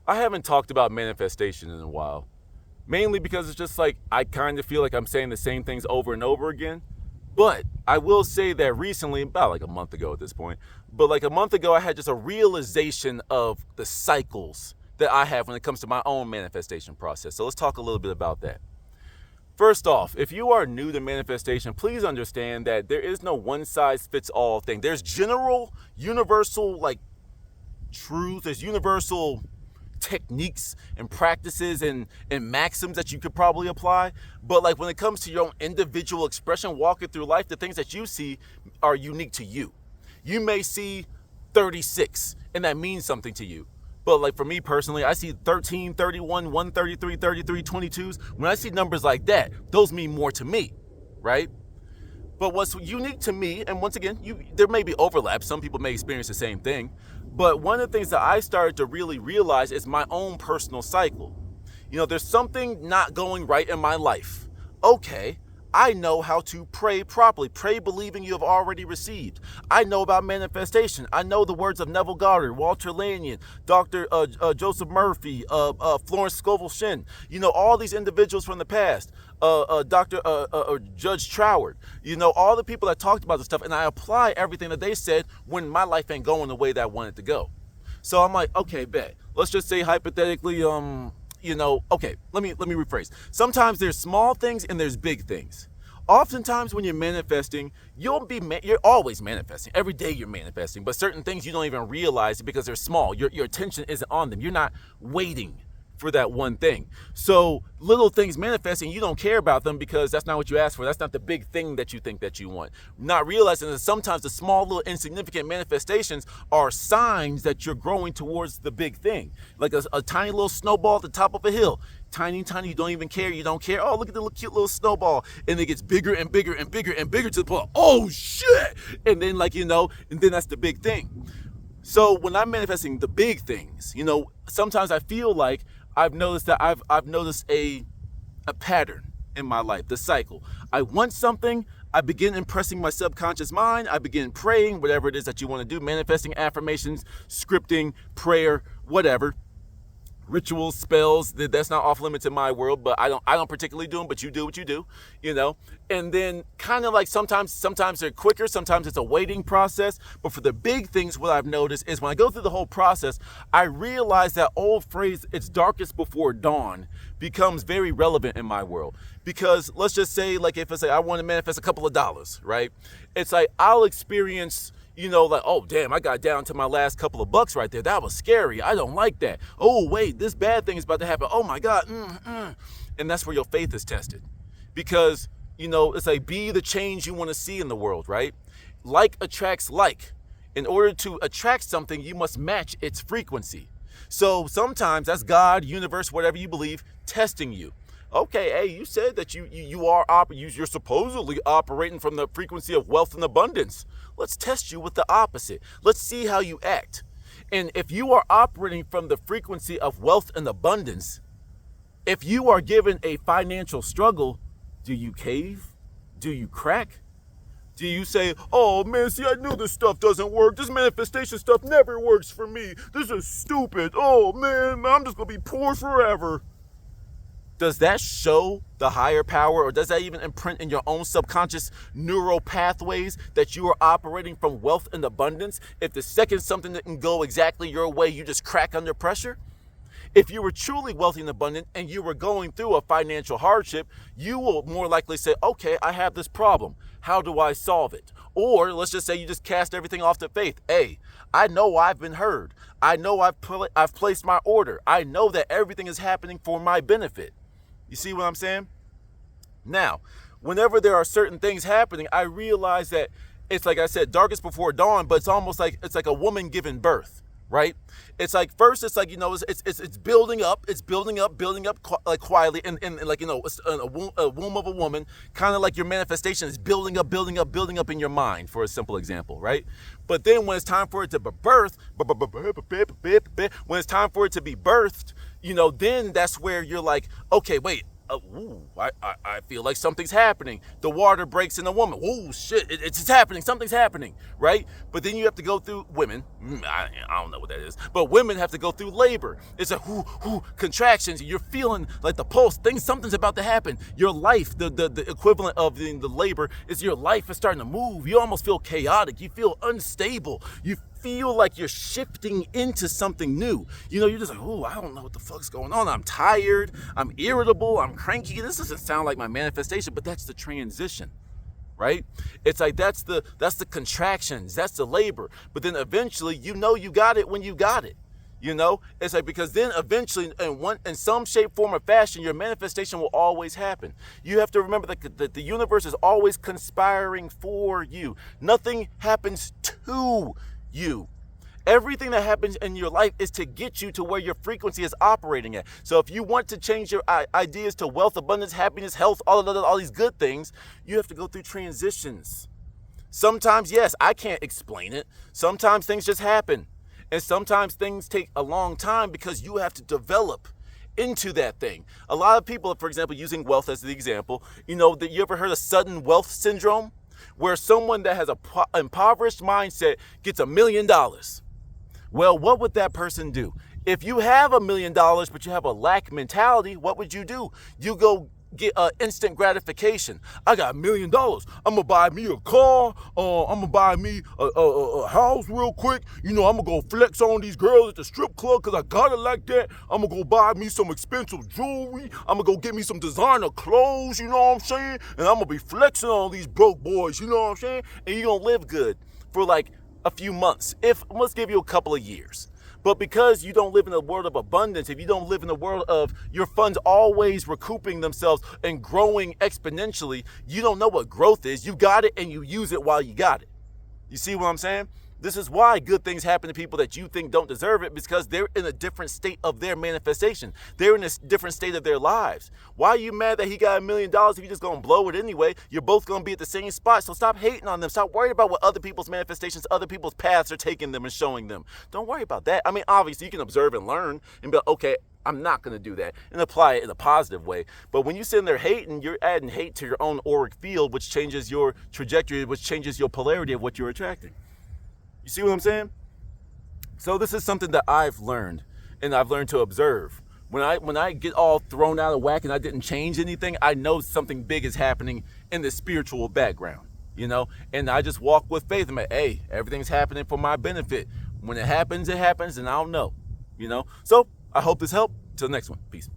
I haven't talked about manifestation in a while, mainly because it's just like I kind of feel like I'm saying the same things over and over again. But I will say that recently, about like a month ago at this point, but like a month ago, I had just a realization of the cycles that I have when it comes to my own manifestation process. So let's talk a little bit about that. First off, if you are new to manifestation, please understand that there is no one size fits all thing. There's general, universal, like truth, there's universal techniques and practices and maxims that you could probably apply. But like when it comes to your own individual expression, walking through life, the things that you see are unique to you. You may see 36 and that means something to you. But like for me personally, I see 13, 31, 133, 33, 22s. When I see numbers like that, those mean more to me, right? But what's unique to me, and once again, there may be overlap. Some people may experience the same thing. But one of the things that I started to really realize is my own personal cycle. You know, there's something not going right in my life. Okay, I know how to pray properly. Pray believing you have already received. I know about manifestation. I know the words of Neville Goddard, Walter Lanyon, Dr. Joseph Murphy, Florence Scovel Shinn. You know, all these individuals from the past. Dr. Judge Troward. You know, all the people that talked about this stuff, and I apply everything that they said when my life ain't going the way that I want it to go. So I'm like, okay, bet. Let's just say hypothetically, okay, let me rephrase. Sometimes there's small things and there's big things. Oftentimes when you're manifesting, you're always manifesting. Every day you're manifesting, but certain things you don't even realize because they're small. Your attention isn't on them. You're not waiting for that one thing. So little things manifesting, you don't care about them because that's not what you asked for. That's not the big thing that you think that you want. Not realizing that sometimes the small little insignificant manifestations are signs that you're growing towards the big thing. Like a tiny little snowball at the top of a hill. Tiny, you don't even care. You don't care. Oh, look at the cute little snowball. And it gets bigger and bigger and bigger and bigger to the point, oh shit. And then and then that's the big thing. So when I'm manifesting the big things, sometimes I feel like I've noticed that I've noticed a pattern in my life, the cycle. I want something, I begin impressing my subconscious mind, I begin praying, whatever it is that you want to do, manifesting affirmations, scripting, prayer, whatever. Rituals, spells, that's not off limits in my world, but I don't particularly do them, but you do what you do, And then kind of like sometimes they're quicker, sometimes it's a waiting process. But for the big things, what I've noticed is when I go through the whole process, I realize that old phrase, it's darkest before dawn, becomes very relevant in my world. Because let's just say, like if I say I want to manifest a couple of dollars, right? It's like I'll experience like, oh, damn, I got down to my last couple of bucks right there. That was scary. I don't like that. Oh, wait, this bad thing is about to happen. Oh, my God. And that's where your faith is tested. Because, it's like be the change you want to see in the world, right? Like attracts like. In order to attract something, you must match its frequency. So sometimes that's God, universe, whatever you believe, testing you. Okay, hey, you said that you're supposedly operating from the frequency of wealth and abundance. Let's test you with the opposite. Let's see how you act. And if you are operating from the frequency of wealth and abundance, if you are given a financial struggle, do you cave? Do you crack? Do you say, oh man, see, I knew this stuff doesn't work. This manifestation stuff never works for me. This is stupid. Oh man, I'm just going to be poor forever. Does that show the higher power, or does that even imprint in your own subconscious neural pathways that you are operating from wealth and abundance? If the second something didn't go exactly your way, you just crack under pressure? If you were truly wealthy and abundant and you were going through a financial hardship, you will more likely say, okay, I have this problem. How do I solve it? Or let's just say you just cast everything off to faith. Hey, I know I've been heard. I know I've placed my order. I know that everything is happening for my benefit. You see what I'm saying? Now, whenever there are certain things happening, I realize that it's like I said, darkest before dawn, but it's almost like it's like a woman giving birth, right? It's like first, it's like it's building up, like quietly, and like it's a womb of a woman, kind of like your manifestation is building up in your mind, for a simple example, right? But then when it's time for it to be birthed, then that's where you're like, okay, wait, I feel like something's happening. The water breaks in the woman. Ooh, shit, it's happening. Something's happening, right? But then you have to go through women. I don't know what that is, but women have to go through labor. It's a contractions. You're feeling like the pulse. Something's about to happen. Your life, the equivalent of the labor is your life is starting to move. You almost feel chaotic. You feel unstable. You feel like you're shifting into something new. You're just like, oh, I don't know what the fuck's going on. I'm tired. I'm irritable. I'm cranky. This doesn't sound like my manifestation, but that's the transition, right? It's like that's the contractions. That's the labor. But then eventually, you got it when you got it. It's like, because then eventually in some shape, form, or fashion, your manifestation will always happen. You have to remember that the universe is always conspiring for you. Nothing happens to you. Everything that happens in your life is to get you to where your frequency is operating at. So if you want to change your ideas to wealth, abundance, happiness, health, all these good things, you have to go through transitions. Sometimes, yes, I can't explain it. Sometimes things just happen. And sometimes things take a long time because you have to develop into that thing. A lot of people, for example, using wealth as the example, that you ever heard of sudden wealth syndrome? Where someone that has an impoverished mindset gets $1 million. Well, what would that person do? If you have $1 million, but you have a lack mentality, what would you do? You go get instant gratification. I got $1 million. I'm gonna buy me a car. I'm gonna buy me a house real quick. I'm gonna go flex on these girls at the strip club because I got it like that. I'm gonna go buy me some expensive jewelry. I'm gonna go get me some designer clothes. You know what I'm saying? And I'm gonna be flexing on these broke boys. You know what I'm saying? And you're gonna live good for like a few months. Let's give you a couple of years. But because you don't live in a world of abundance, if you don't live in a world of your funds always recouping themselves and growing exponentially, you don't know what growth is. You got it and you use it while you got it. You see what I'm saying? This is why good things happen to people that you think don't deserve it, because they're in a different state of their manifestation. They're in a different state of their lives. Why are you mad that he got $1 million if you're just going to blow it anyway? You're both going to be at the same spot. So stop hating on them. Stop worrying about what other people's manifestations, other people's paths are taking them and showing them. Don't worry about that. I mean, obviously you can observe and learn and be like, okay, I'm not going to do that, and apply it in a positive way. But when you sit there hating, you're adding hate to your own auric field, which changes your trajectory, which changes your polarity of what you're attracting. You see what I'm saying? So this is something that I've learned, and I've learned to observe. When I get all thrown out of whack and I didn't change anything, I know something big is happening in the spiritual background, and I just walk with faith. I'm like, hey, everything's happening for my benefit. When it happens, and I don't know, So I hope this helped. Till the next one. Peace.